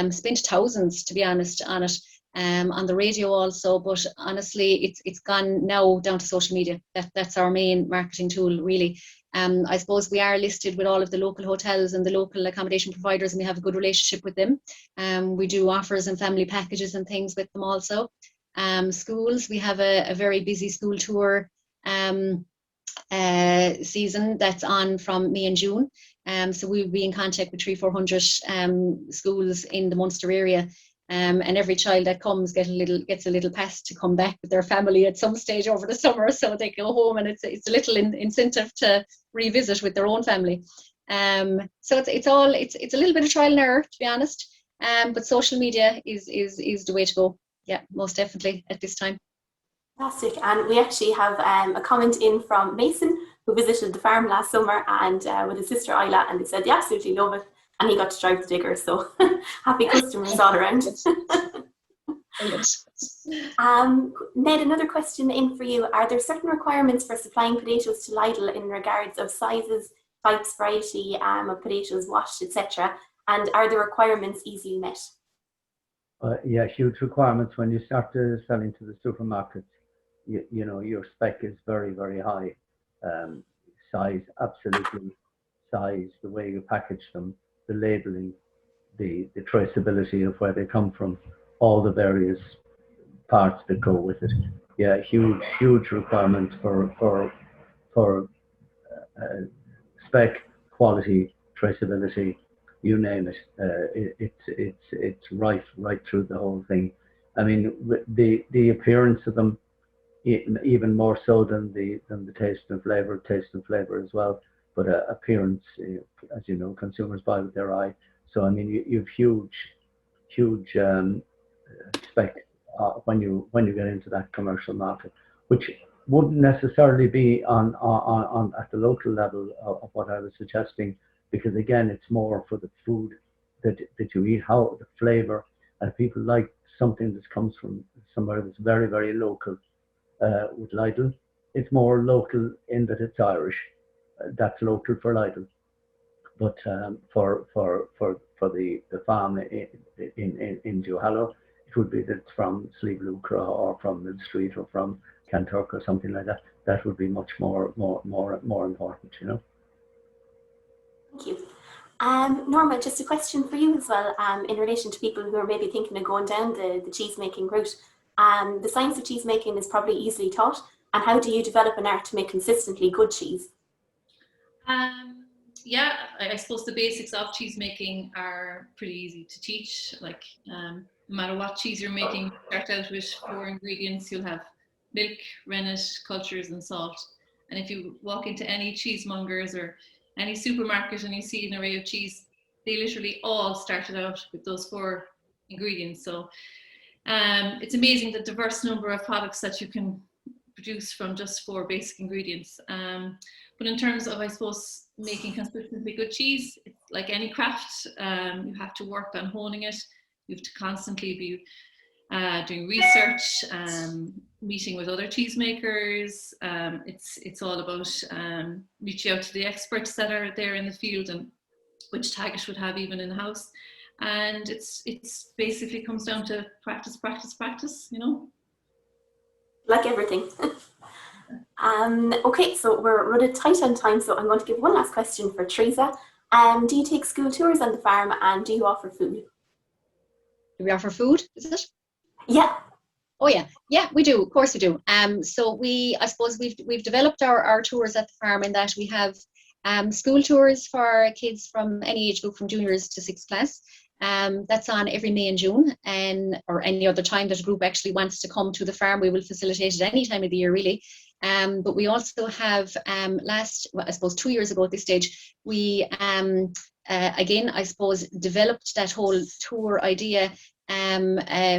Speaker 4: Spent thousands, to be honest, on it. On the radio also, but honestly, it's gone now down to social media. That's our main marketing tool, really. I suppose we are listed with all of the local hotels and the local accommodation providers, and we have a good relationship with them. We do offers and family packages and things with them also. Schools, we have a very busy school tour season that's on from May and June. So we'll be in contact with 300-400 schools in the Munster area. And every child that comes gets a little pass to come back with their family at some stage over the summer, so they go home, and it's a little incentive to revisit with their own family. So it's a little bit of trial and error, to be honest. But social media is the way to go. Yeah, most definitely at this time.
Speaker 1: Fantastic. And we actually have a comment in from Mason, who visited the farm last summer and with his sister Isla, and they said they absolutely love it, and he got to drive the digger. So happy customers all around. Ned, another question in for you. Are there certain requirements for supplying potatoes to Lidl in regards of sizes, types, variety of potatoes washed, etc.? And are the requirements easily met?
Speaker 3: Yeah, huge requirements when you start selling to the supermarkets. You know, your spec is very, very high. Size, absolutely. Size, the way you package them, the labeling, the traceability of where they come from, all the various parts that go with it. Yeah, huge requirements for spec, quality, traceability, you name it. It's right through the whole thing. I mean, the appearance of them, even more so than the taste and flavor as well. But appearance, as you know, consumers buy with their eye. So I mean, you've huge spec when you get into that commercial market, which wouldn't necessarily be on at the local level of what I was suggesting, because again, it's more for the food that you eat, how the flavor, and if people like something that comes from somewhere that's very, very local. With Lidl, it's more local in that it's Irish. That's local for Lidl, but for the farm in Duhallow, it would be that it's from Slieve Lucra or from Mill Street or from Kanturk or something like that. That would be much more important, you know.
Speaker 1: Thank you. Norma, just a question for you as well, in relation to people who are maybe thinking of going down the cheese making route. The science of cheese making is probably easily taught, and how do you develop an art to make consistently good cheese?
Speaker 2: Yeah, I suppose the basics of cheese making are pretty easy to teach. Like, no matter what cheese you're making, start out with 4 ingredients. You'll have milk, rennet, cultures, and salt. And if you walk into any cheesemongers or any supermarket and you see an array of cheese, they literally all started out with those 4 ingredients. So it's amazing the diverse number of products that you can produce from just 4 basic ingredients. But in terms of, I suppose, making consistently good cheese, it's like any craft, you have to work on honing it. You have to constantly be doing research, meeting with other cheesemakers. It's all about reaching out to the experts that are there in the field, and which Teagasc would have even in the house. And it's basically comes down to practice, you know.
Speaker 1: Like everything. Okay, so we're running tight on time, so I'm going to give one last question for Teresa. Do you take school tours on the farm and do you offer food?
Speaker 4: Do we offer food? Is it?
Speaker 1: Yeah.
Speaker 4: Oh yeah, we do. Of course we do. So I suppose we've developed our tours at the farm in that we have school tours for kids from any age group from juniors to sixth class. That's on every May and June, or any other time that a group actually wants to come to the farm. We will facilitate it any time of the year, really. But we also have I suppose 2 years ago at this stage, we again, I suppose, developed that whole tour idea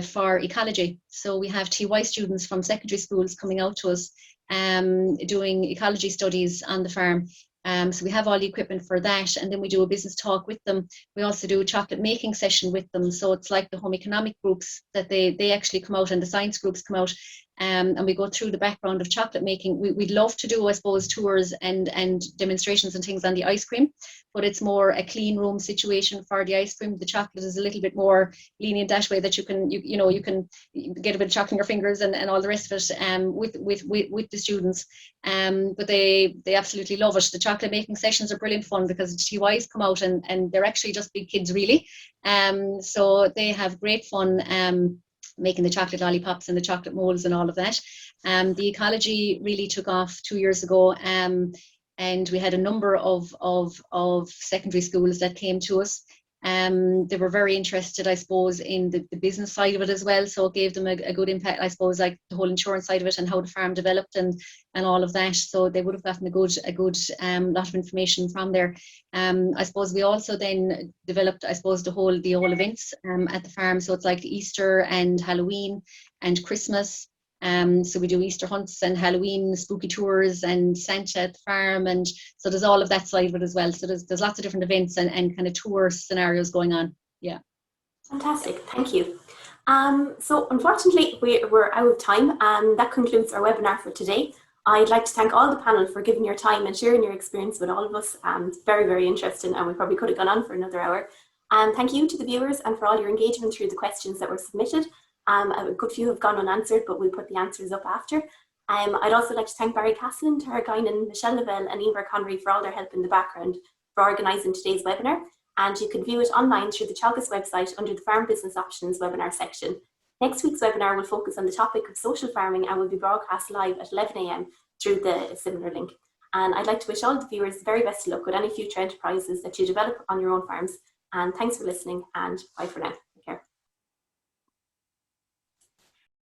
Speaker 4: for ecology. So we have TY students from secondary schools coming out to us doing ecology studies on the farm. So we have all the equipment for that, and then we do a business talk with them. We also do a chocolate making session with them. So it's like the home economic groups that they actually come out, and the science groups come out, and we go through the background of chocolate making. We'd love to do, I suppose, tours and demonstrations and things on the ice cream, but it's more a clean room situation for the ice cream. The chocolate is a little bit more lenient that way, that you can get a bit of chocolate in your fingers and all the rest of it with the students. But they absolutely love it. The chocolate making sessions are brilliant fun because the TYs come out and they're actually just big kids, really. So they have great fun making the chocolate lollipops and the chocolate molds and all of that. The ecology really took off 2 years ago, and we had a number of secondary schools that came to us. They were very interested, I suppose, in the business side of it as well. So it gave them a good impact, I suppose, like the whole insurance side of it and how the farm developed and all of that. So they would have gotten a good lot of information from there. I suppose we also then developed, I suppose, the whole events at the farm. So it's like Easter and Halloween and Christmas. So we do Easter hunts and Halloween spooky tours and Santa at the farm, and so there's all of that side of it as well. So there's lots of different events and kind of tour scenarios going on. Yeah.
Speaker 1: Fantastic, thank you. So unfortunately we're out of time, and that concludes our webinar for today. I'd like to thank all the panel for giving your time and sharing your experience with all of us. It's very, very interesting, and we probably could have gone on for another hour. And thank you to the viewers and for all your engagement through the questions that were submitted. A good few have gone unanswered, but we'll put the answers up after. I'd also like to thank Barry Caslin, Tara Guinan, Michelle Lavelle and Emer Connery for all their help in the background for organising today's webinar. And you can view it online through the Teagasc website under the Farm Business Options webinar section. Next week's webinar will focus on the topic of social farming and will be broadcast live at 11 AM through the similar link. And I'd like to wish all the viewers the very best of luck with any future enterprises that you develop on your own farms. And thanks for listening, and bye for now.